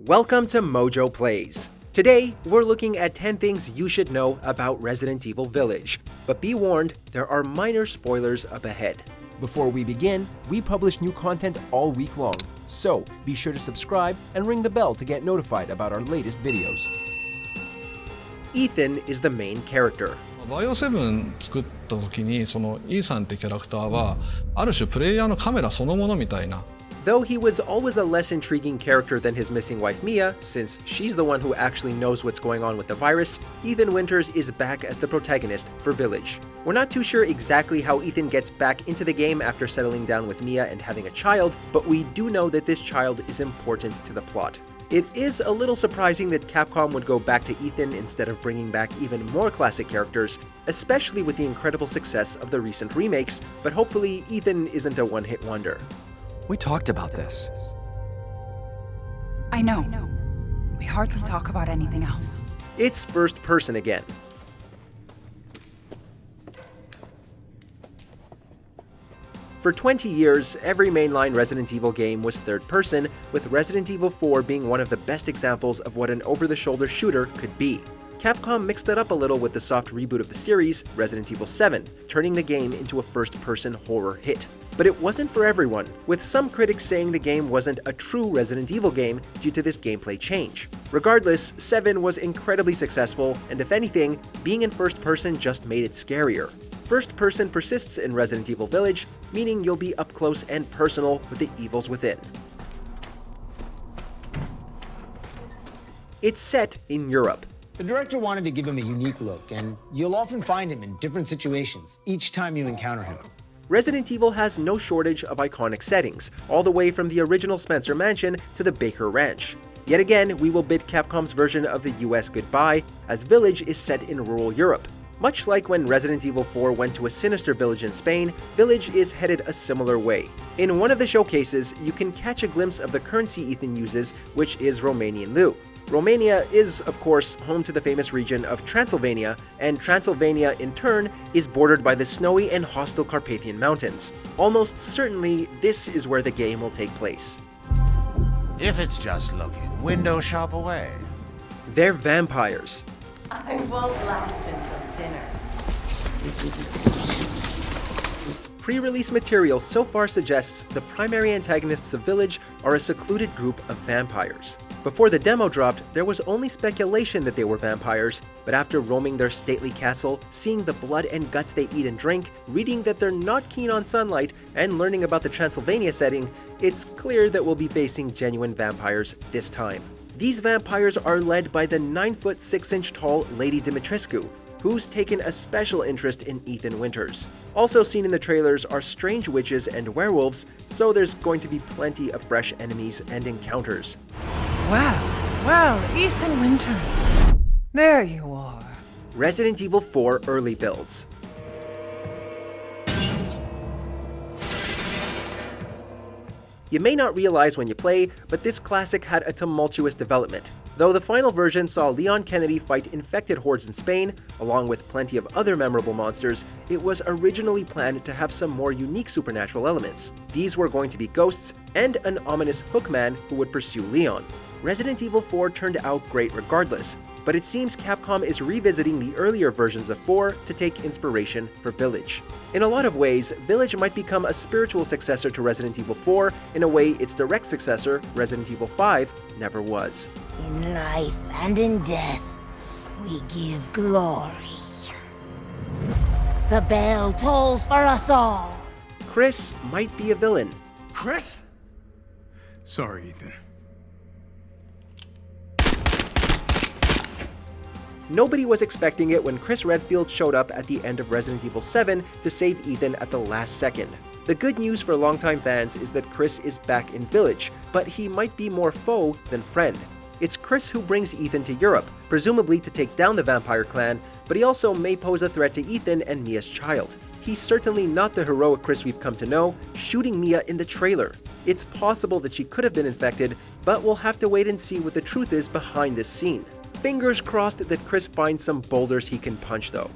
Welcome to MojoPlays. Today, we're looking at 10 things you should know about Resident Evil Village. But be warned, there are minor spoilers up ahead. Before we begin, we publish new content all week long, so be sure to subscribe and ring the bell to get notified about our latest videos. Ethan is the main character. バイオ7作った時にそのイーサンってキャラクターはある種プレイヤーのカメラそのものみたいな。 Though he was always a less intriguing character than his missing wife Mia, since she's the one who actually knows what's going on with the virus, Ethan Winters is back as the protagonist for Village. We're not too sure exactly how Ethan gets back into the game after settling down with Mia and having a child, but we do know that this child is important to the plot. It is a little surprising that Capcom would go back to Ethan instead of bringing back even more classic characters, especially with the incredible success of the recent remakes, but hopefully Ethan isn't a one-hit wonder. We talked about this. I know. We hardly talk about anything else. It's first person again. For 20 years, every mainline Resident Evil game was third person, with Resident Evil 4 being one of the best examples of what an over-the-shoulder shooter could be. Capcom mixed it up a little with the soft reboot of the series, Resident Evil 7, turning the game into a first-person horror hit. But it wasn't for everyone, with some critics saying the game wasn't a true Resident Evil game due to this gameplay change. Regardless, 7 was incredibly successful, and if anything, being in first person just made it scarier. First person persists in Resident Evil Village, meaning you'll be up close and personal with the evils within. It's set in Europe. The director wanted to give him a unique look, and you'll often find him in different situations each time you encounter him. Resident Evil has no shortage of iconic settings, all the way from the original Spencer Mansion to the Baker Ranch. Yet again, we will bid Capcom's version of the US goodbye, as Village is set in rural Europe. Much like when Resident Evil 4 went to a sinister village in Spain, Village is headed a similar way. In one of the showcases, you can catch a glimpse of the currency Ethan uses, which is Romanian leu. Romania is, of course, home to the famous region of Transylvania, and Transylvania, in turn, is bordered by the snowy and hostile Carpathian Mountains. Almost certainly, this is where the game will take place. If it's just looking, window shop away. They're vampires. I won't last until dinner. Pre-release material so far suggests the primary antagonists of Village are a secluded group of vampires. Before the demo dropped, there was only speculation that they were vampires, but after roaming their stately castle, seeing the blood and guts they eat and drink, reading that they're not keen on sunlight, and learning about the Transylvania setting, it's clear that we'll be facing genuine vampires this time. These vampires are led by the 9-foot 6-inch tall Lady Dimitrescu, who's taken a special interest in Ethan Winters. Also seen in the trailers are strange witches and werewolves, so there's going to be plenty of fresh enemies and encounters. Well, Ethan Winters. There you are. Resident Evil 4 early builds. You may not realize when you play, but this classic had a tumultuous development. Though the final version saw Leon Kennedy fight infected hordes in Spain, along with plenty of other memorable monsters, it was originally planned to have some more unique supernatural elements. These were going to be ghosts and an ominous hookman who would pursue Leon. Resident Evil 4 turned out great regardless, but it seems Capcom is revisiting the earlier versions of 4 to take inspiration for Village. In a lot of ways, Village might become a spiritual successor to Resident Evil 4 in a way its direct successor, Resident Evil 5, never was. In life and in death, we give glory. The bell tolls for us all. Chris might be a villain. Chris? Sorry, Ethan. Nobody was expecting it when Chris Redfield showed up at the end of Resident Evil 7 to save Ethan at the last second. The good news for longtime fans is that Chris is back in Village, but he might be more foe than friend. It's Chris who brings Ethan to Europe, presumably to take down the vampire clan, but he also may pose a threat to Ethan and Mia's child. He's certainly not the heroic Chris we've come to know, shooting Mia in the trailer. It's possible that she could have been infected, but we'll have to wait and see what the truth is behind this scene. Fingers crossed that Chris finds some boulders he can punch though.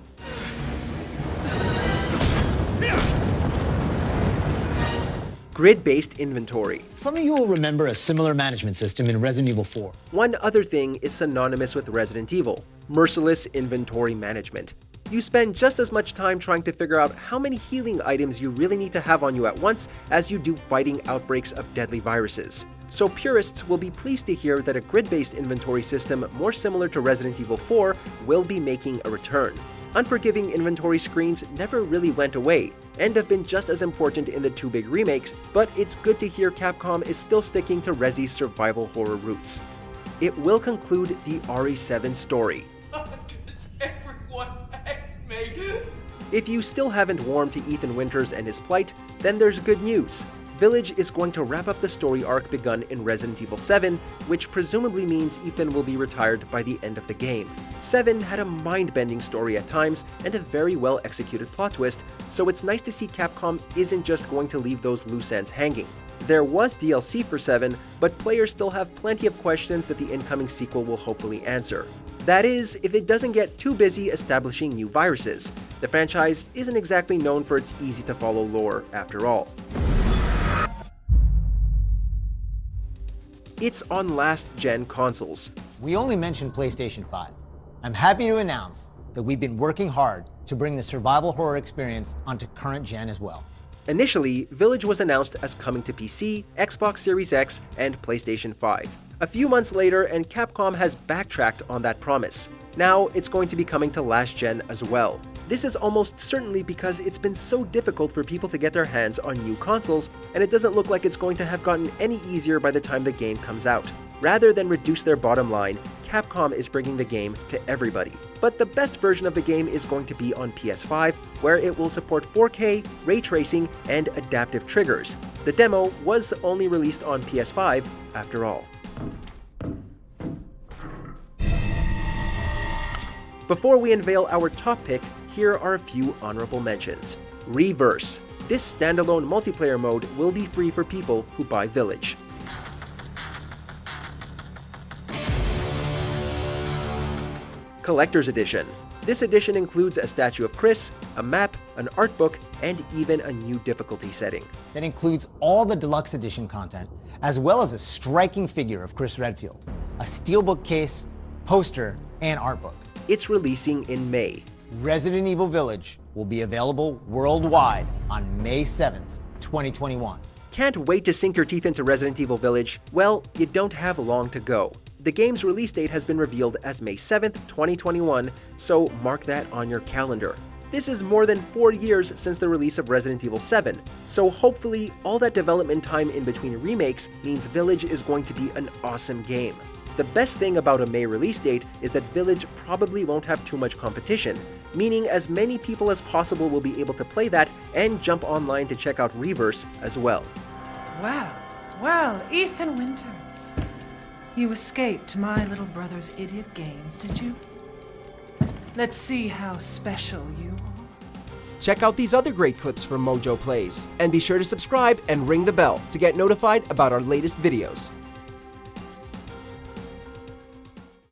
GridBased Inventory. Some of you will remember a similar management system in Resident Evil 4. One other thing is synonymous with Resident Evil: merciless inventory management. You spend just as much time trying to figure out how many healing items you really need to have on you at once as you do fighting outbreaks of deadly viruses. So purists will be pleased to hear that a grid-based inventory system more similar to Resident Evil 4 will be making a return. Unforgiving inventory screens never really went away, and have been just as important in the two big remakes, but it's good to hear Capcom is still sticking to Resi's survival horror roots. It will conclude the Re7 story. Does everyone hate me? If you still haven't warmed to Ethan Winters and his plight, then there's good news. Village is going to wrap up the story arc begun in Resident Evil 7, which presumably means Ethan will be retired by the end of the game. 7 had a mind-bending story at times and a very well-executed plot twist, so it's nice to see Capcom isn't just going to leave those loose ends hanging. There was DLC for 7, but players still have plenty of questions that the incoming sequel will hopefully answer. That is, if it doesn't get too busy establishing new viruses. The franchise isn't exactly known for its easy-to-follow lore, after all. It's on last-gen consoles. We only mentioned PlayStation 5. I'm happy to announce that we've been working hard to bring the survival horror experience onto current gen as well. Initially, Village was announced as coming to PC, Xbox Series X, and PlayStation 5. A few months later, and Capcom has backtracked on that promise. Now, it's going to be coming to last gen as well. This is almost certainly because it's been so difficult for people to get their hands on new consoles, and it doesn't look like it's going to have gotten any easier by the time the game comes out. Rather than reduce their bottom line, Capcom is bringing the game to everybody. But the best version of the game is going to be on PS5, where it will support 4K, ray tracing, and adaptive triggers. The demo was only released on PS5, after all. Before we unveil our top pick, here are a few honorable mentions. Reverse. This standalone multiplayer mode will be free for people who buy Village. Collector's Edition. This edition includes a statue of Chris, a map, an art book, and even a new difficulty setting. That includes all the deluxe edition content, as well as a striking figure of Chris Redfield, a steelbook case, poster, and art book. It's releasing in May. Resident Evil Village will be available worldwide on May 7th, 2021. Can't wait to sink your teeth into Resident Evil Village? Well, you don't have long to go. The game's release date has been revealed as May 7th, 2021, so mark that on your calendar. This is more than 4 years since the release of Resident Evil 7, so hopefully all that development time in between remakes means Village is going to be an awesome game. The best thing about a May release date is that Village probably won't have too much competition, meaning as many people as possible will be able to play that and jump online to check out Reverse as well. Well, Ethan Winters. You escaped my little brother's idiot games, did you? Let's see how special you are. Check out these other great clips from MojoPlays, and be sure to subscribe and ring the bell to get notified about our latest videos.